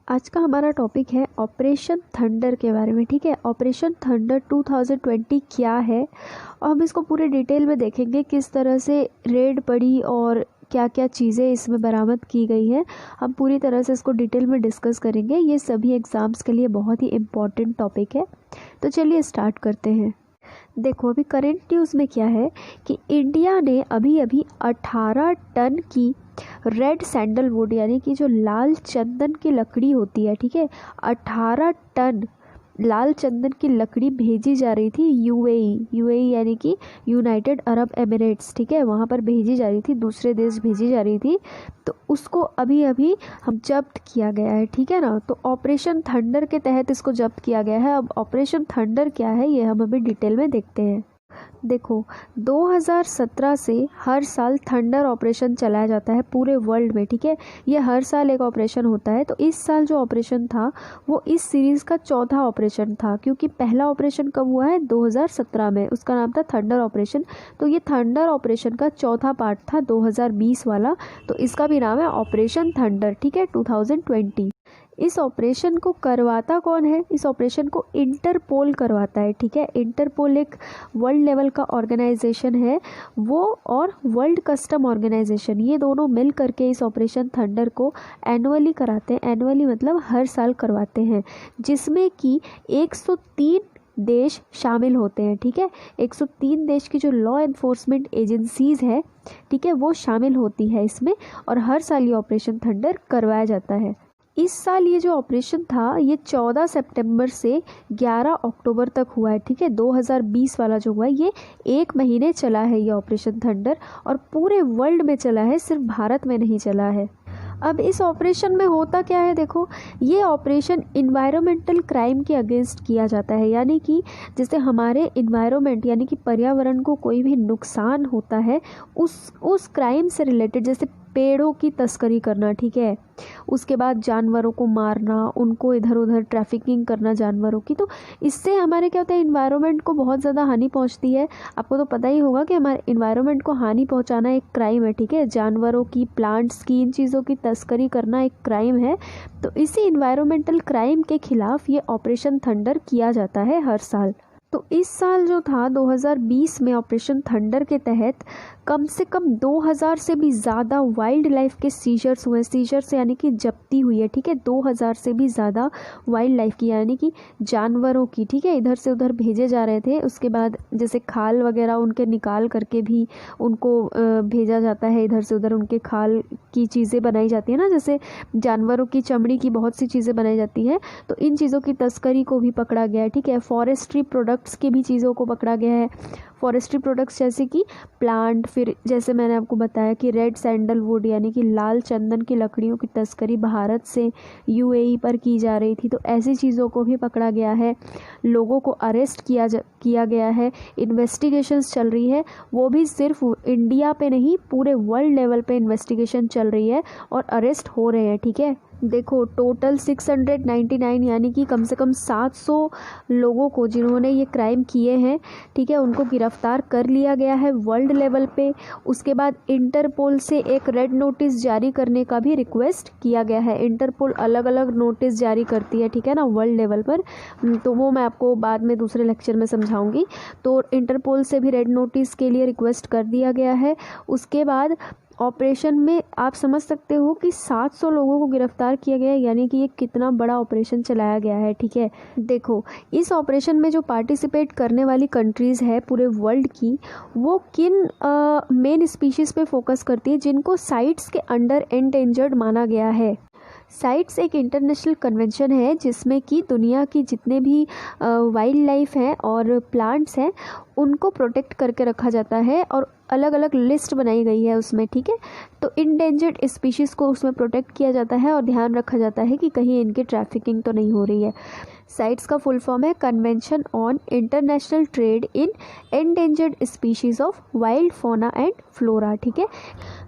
आज का हमारा टॉपिक है ऑपरेशन थंडर के बारे में। ठीक है, ऑपरेशन थंडर 2020 क्या है और हम इसको पूरे डिटेल में देखेंगे, किस तरह से रेड पड़ी और क्या क्या चीज़ें इसमें बरामद की गई है। हम पूरी तरह से इसको डिटेल में डिस्कस करेंगे। ये सभी एग्ज़ाम्स के लिए बहुत ही इम्पॉर्टेंट टॉपिक है। तो चलिए स्टार्ट करते हैं। देखो, अभी करेंट न्यूज़ में क्या है कि इंडिया ने अभी 18 टन की रेड सैंडलवुड यानी कि जो लाल चंदन की लकड़ी होती है, ठीक है, 18 टन लाल चंदन की लकड़ी भेजी जा रही थी यूएई यानी कि यूनाइटेड अरब एमिरेट्स। ठीक है, वहाँ पर भेजी जा रही थी, दूसरे देश भेजी जा रही थी। तो उसको अभी हम जब्त किया गया है। ठीक है ना, तो ऑपरेशन थंडर के तहत इसको जब्त किया गया है। अब ऑपरेशन थंडर क्या है ये हम अभी डिटेल में देखते हैं। देखो, 2017 से हर साल थंडर ऑपरेशन चलाया जाता है पूरे वर्ल्ड में। ठीक है, ये हर साल एक ऑपरेशन होता है। तो इस साल जो ऑपरेशन था वो इस सीरीज़ का चौथा ऑपरेशन था, क्योंकि पहला ऑपरेशन कब हुआ है 2017 में, उसका नाम था थंडर ऑपरेशन। तो ये थंडर ऑपरेशन का चौथा पार्ट था 2020 वाला, तो इसका भी नाम है ऑपरेशन थंडर। ठीक है, 2020। इस ऑपरेशन को करवाता कौन है? इस ऑपरेशन को इंटरपोल करवाता है। ठीक है, इंटरपोल एक वर्ल्ड लेवल का ऑर्गेनाइजेशन है, वो और वर्ल्ड कस्टम ऑर्गेनाइजेशन, ये दोनों मिल करके इस ऑपरेशन थंडर को एनुअली कराते हैं। एनुअली मतलब हर साल करवाते हैं, जिसमें कि 103 देश शामिल होते हैं। ठीक है, 103 देश की जो लॉ एनफोर्समेंट एजेंसीज़ है, ठीक है, वो शामिल होती है इसमें, और हर साल ये ऑपरेशन थंडर करवाया जाता है। इस साल ये जो ऑपरेशन था ये 14 सितंबर से 11 अक्टूबर तक हुआ है। ठीक है, 2020 वाला जो हुआ है ये 1 महीने चला है ये ऑपरेशन थंडर, और पूरे वर्ल्ड में चला है, सिर्फ भारत में नहीं चला है। अब इस ऑपरेशन में होता क्या है? देखो, ये ऑपरेशन इन्वायरमेंटल क्राइम के अगेंस्ट किया जाता है, यानी कि जैसे हमारे इन्वायरमेंट यानी कि पर्यावरण को कोई भी नुकसान होता है उस क्राइम से रिलेटेड, जैसे पेड़ों की तस्करी करना, ठीक है, उसके बाद जानवरों को मारना, उनको इधर उधर ट्रैफिकिंग करना जानवरों की, तो इससे हमारे क्या होता है, इन्वायरमेंट को बहुत ज़्यादा हानि पहुंचती है। आपको तो पता ही होगा कि हमारे इन्वायरमेंट को हानि पहुंचाना एक क्राइम है। ठीक है, जानवरों की, प्लांट्स की, इन चीज़ों की तस्करी करना एक क्राइम है। तो इसी इन्वायरमेंटल क्राइम के खिलाफ ये ऑपरेशन थंडर किया जाता है हर साल। तो इस साल जो था 2020 में ऑपरेशन थंडर के तहत कम से कम 2000 से भी ज़्यादा वाइल्ड लाइफ के सीजर्स हुए। सीजर्स यानी कि जब्ती हुई है। ठीक है, 2000 से भी ज़्यादा वाइल्ड लाइफ की यानी कि जानवरों की, ठीक है, इधर से उधर भेजे जा रहे थे। उसके बाद जैसे खाल वगैरह उनके निकाल करके भी उनको भेजा जाता है इधर से उधर। उनके खाल की चीज़ें बनाई जाती है ना, जैसे जानवरों की चमड़ी की बहुत सी चीज़ें बनाई जाती हैं, तो इन चीज़ों की तस्करी को भी पकड़ा गया है। ठीक है, फॉरेस्ट्री प्रोडक्ट्स की भी चीज़ों को पकड़ा गया है। फॉरेस्ट्री प्रोडक्ट्स जैसे कि प्लांट, फिर जैसे मैंने आपको बताया कि रेड सैंडलवुड यानी कि लाल चंदन की लकड़ियों की तस्करी भारत से यूएई पर की जा रही थी, तो ऐसी चीज़ों को भी पकड़ा गया है। लोगों को अरेस्ट किया गया है। इन्वेस्टिगेशंस चल रही है, वो भी सिर्फ इंडिया पे नहीं, पूरे वर्ल्ड लेवल पे इन्वेस्टिगेशन चल रही है और अरेस्ट हो रहे हैं। ठीक है, देखो, टोटल 699 यानी कि कम से कम 700 लोगों को, जिन्होंने ये क्राइम किए हैं, ठीक है, उनको गिरफ्तार कर लिया गया है वर्ल्ड लेवल पे। उसके बाद इंटरपोल से एक रेड नोटिस जारी करने का भी रिक्वेस्ट किया गया है। इंटरपोल अलग अलग नोटिस जारी करती है, ठीक है ना, वर्ल्ड लेवल पर, तो वो मैं आपको बाद में दूसरे लेक्चर में समझाऊंगी। तो इंटरपोल से भी रेड नोटिस के लिए रिक्वेस्ट कर दिया गया है। उसके बाद ऑपरेशन में आप समझ सकते हो कि 700 लोगों को गिरफ्तार किया गया है, यानी कि ये कितना बड़ा ऑपरेशन चलाया गया है। ठीक है, देखो, इस ऑपरेशन में जो पार्टिसिपेट करने वाली कंट्रीज़ है पूरे वर्ल्ड की, वो किन मेन स्पीशीज़ पे फोकस करती है, जिनको साइट्स के अंडर एंडेंजर्ड माना गया है। साइट्स एक इंटरनेशनल कन्वेंशन है जिसमें कि दुनिया की जितने भी वाइल्ड लाइफ हैं और प्लांट्स हैं उनको प्रोटेक्ट करके रखा जाता है, और अलग अलग लिस्ट बनाई गई है उसमें। ठीक है, तो इंडेंजर्ड स्पीशीज़ को उसमें प्रोटेक्ट किया जाता है और ध्यान रखा जाता है कि कहीं इनकी ट्रैफिकिंग तो नहीं हो रही है। साइट्स का फुल फॉर्म है convention on international trade in endangered species of wild fauna and flora. ठीक है,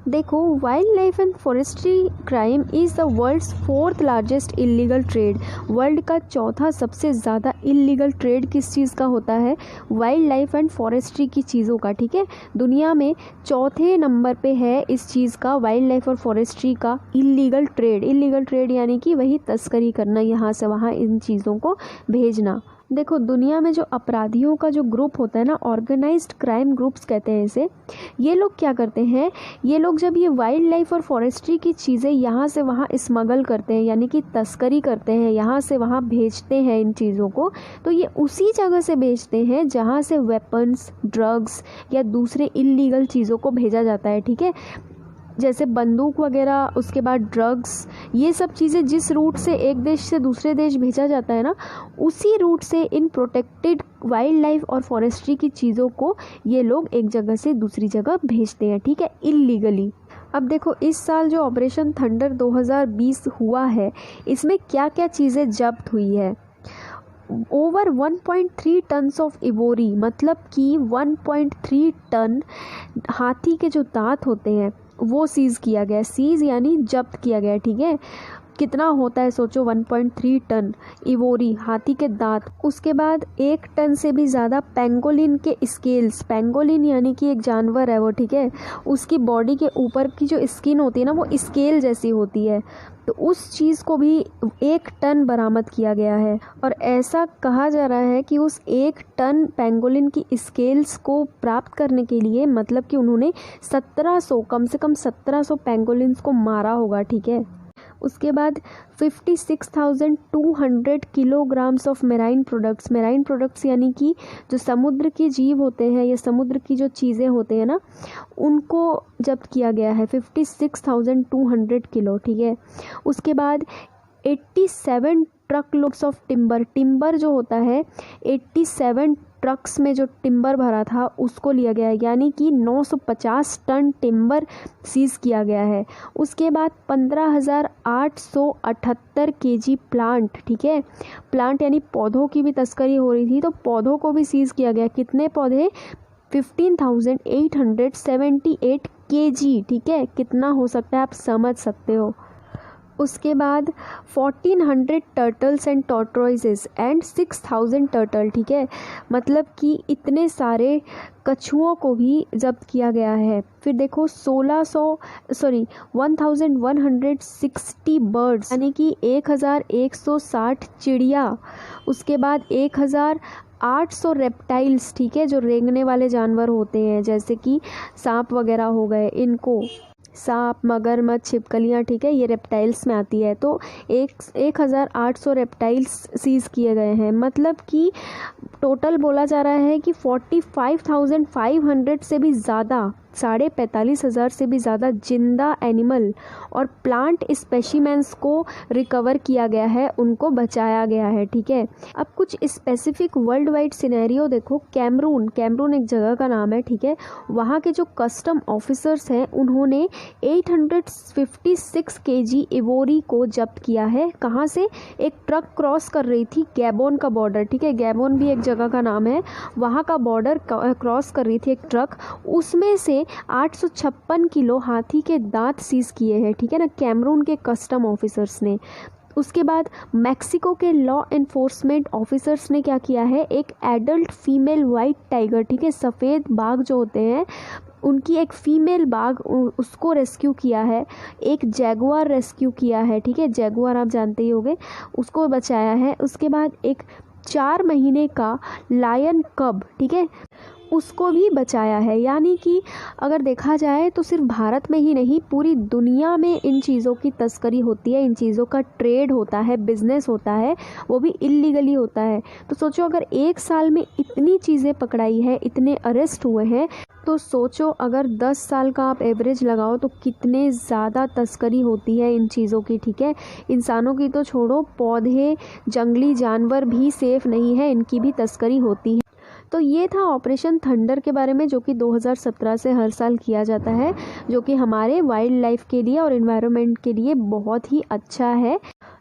देखो wildlife and forestry crime is the world's 4th largest illegal trade. World का चौथा सबसे ज़्यादा इलीगल ट्रेड किस चीज़ का होता है? वाइल्ड लाइफ एंड फॉरेस्ट्री की चीज़ों का। ठीक है, दुनिया में चौथे नंबर पे है इस चीज़ का, वाइल्ड लाइफ और फॉरेस्ट्री का इलीगल ट्रेड। इलीगल ट्रेड यानी कि वही तस्करी करना, यहाँ से वहाँ इन चीज़ों को भेजना। देखो दुनिया में जो अपराधियों का जो ग्रुप होता है ना, ऑर्गेनाइज्ड क्राइम ग्रुप्स कहते हैं इसे, ये लोग क्या करते हैं, ये लोग जब ये वाइल्ड लाइफ और फॉरेस्ट्री की चीज़ें यहाँ से वहाँ स्मगल करते हैं, यानी कि तस्करी करते हैं, यहाँ से वहाँ भेजते हैं इन चीज़ों को, तो ये उसी जगह से भेजते हैं जहाँ से वेपन्स, ड्रग्स या दूसरे इलीगल चीज़ों को भेजा जाता है। ठीक है, जैसे बंदूक वगैरह, उसके बाद ड्रग्स, ये सब चीज़ें जिस रूट से एक देश से दूसरे देश भेजा जाता है ना, उसी रूट से इन प्रोटेक्टेड वाइल्ड लाइफ और फॉरेस्ट्री की चीज़ों को ये लोग एक जगह से दूसरी जगह भेजते हैं। ठीक है, इल्लीगली। अब देखो इस साल जो ऑपरेशन थंडर 2020 हुआ है, इसमें क्या क्या चीज़ें जब्त हुई है। ओवर 1.3 टन्स ऑफ इवोरी, मतलब कि 1.3 टन हाथी के जो दांत होते हैं वो सीज़ किया गया। सीज़ यानी जब्त किया गया। ठीक है, कितना होता है सोचो, 1.3 टन इवोरी, हाथी के दांत। उसके बाद 1 टन से भी ज़्यादा पेंगोलिन के स्केल्स। पेंगोलिन यानी कि एक जानवर है वो। ठीक है, उसकी बॉडी के ऊपर की जो स्किन होती है ना, वो स्केल जैसी होती है, तो उस चीज़ को भी 1 टन बरामद किया गया है। और ऐसा कहा जा रहा है कि उस 1 टन पेंगोलिन की स्केल्स को प्राप्त करने के लिए, मतलब कि उन्होंने 1700, कम से कम 1700 पेंगोलिन्स को मारा होगा। ठीक है, उसके बाद 56,200 kilograms of marine products. Marine products यानी कि जो समुद्र के जीव होते हैं या समुद्र की जो चीज़ें होते हैं ना, उनको जब्त किया गया है, 56,200 किलो। ठीक है, उसके बाद 87 truck loads of timber. Timber जो होता है, 87 ट्रक्स में जो टिम्बर भरा था उसको लिया गया है, यानी कि 950 टन टिम्बर सीज किया गया है। उसके बाद 15,878 केजी प्लांट। ठीक है, प्लांट यानी पौधों की भी तस्करी हो रही थी, तो पौधों को भी सीज किया गया। कितने पौधे? 15,878 केजी। ठीक है, कितना हो सकता है आप समझ सकते हो। उसके बाद 1400 टर्टल्स एंड टॉर्टोइजेस एंड 6000 टर्टल। ठीक है, मतलब कि इतने सारे कछुओं को भी जब्त किया गया है। फिर देखो 1160 बर्ड्स, यानी कि 1160 चिड़िया। उसके बाद 1800 रेप्टाइल्स। ठीक है, जो रेंगने वाले जानवर होते हैं, जैसे कि सांप वगैरह हो गए, इनको सांप, मगरमच्छ, छिपकलियाँ। ठीक है, ये रेप्टाइल्स में आती है। तो 1800 रेप्टाइल्स सीज किए गए हैं, मतलब कि टोटल बोला जा रहा है कि 45,500 से भी ज़्यादा, 45,500 से भी ज़्यादा जिंदा एनिमल और प्लांट स्पेसिमेंस को रिकवर किया गया है, उनको बचाया गया है। ठीक है, अब कुछ स्पेसिफिक वर्ल्ड वाइड सिनेरियो देखो। कैमरून एक जगह का नाम है। ठीक है, वहाँ के जो कस्टम ऑफिसर्स हैं उन्होंने 856 केजी इवोरी को जब्त किया है। कहाँ से? एक ट्रक क्रॉस कर रही थी गैबोन का बॉर्डर। ठीक है, गैबोन भी एक जगह का नाम है, वहाँ का बॉर्डर क्रॉस कर रही थी एक ट्रक, उसमें से 856 किलो हाथी के दांत सीज किए हैं। ठीक है ना, कैमरून के कस्टम ऑफिसर्स ने। उसके बाद मैक्सिको के लॉ एनफोर्समेंट ऑफिसर्स ने क्या किया है, एक एडल्ट फीमेल वाइट टाइगर, ठीक है, सफ़ेद बाघ जो होते हैं उनकी एक फ़ीमेल बाघ, उसको रेस्क्यू किया है। एक जैगुआर रेस्क्यू किया है। ठीक है, जैगुआर आप जानते ही होंगे, उसको बचाया है। उसके बाद एक 4 महीने का लायन कब, ठीक है, उसको भी बचाया है। यानी कि अगर देखा जाए तो सिर्फ भारत में ही नहीं, पूरी दुनिया में इन चीज़ों की तस्करी होती है, इन चीज़ों का ट्रेड होता है, बिजनेस होता है, वो भी इल्लीगली होता है। तो सोचो अगर 1 साल में इतनी चीज़ें पकड़ाई है, इतने अरेस्ट हुए हैं, तो सोचो अगर 10 साल का आप एवरेज लगाओ तो कितने ज़्यादा तस्करी होती है इन चीज़ों की। ठीक है, इंसानों की तो छोड़ो, पौधे, जंगली जानवर भी सेफ़ नहीं है, इनकी भी तस्करी होती है। तो ये था ऑपरेशन थंडर के बारे में, जो कि 2017 से हर साल किया जाता है, जो कि हमारे वाइल्ड लाइफ के लिए और एनवायरनमेंट के लिए बहुत ही अच्छा है।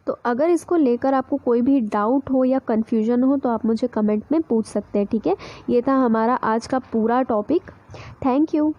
तो अगर इसको लेकर आपको कोई भी डाउट हो या कन्फ्यूजन हो तो आप मुझे कमेंट में पूछ सकते हैं, ठीक है। ये था हमारा आज का पूरा टॉपिक। Thank you.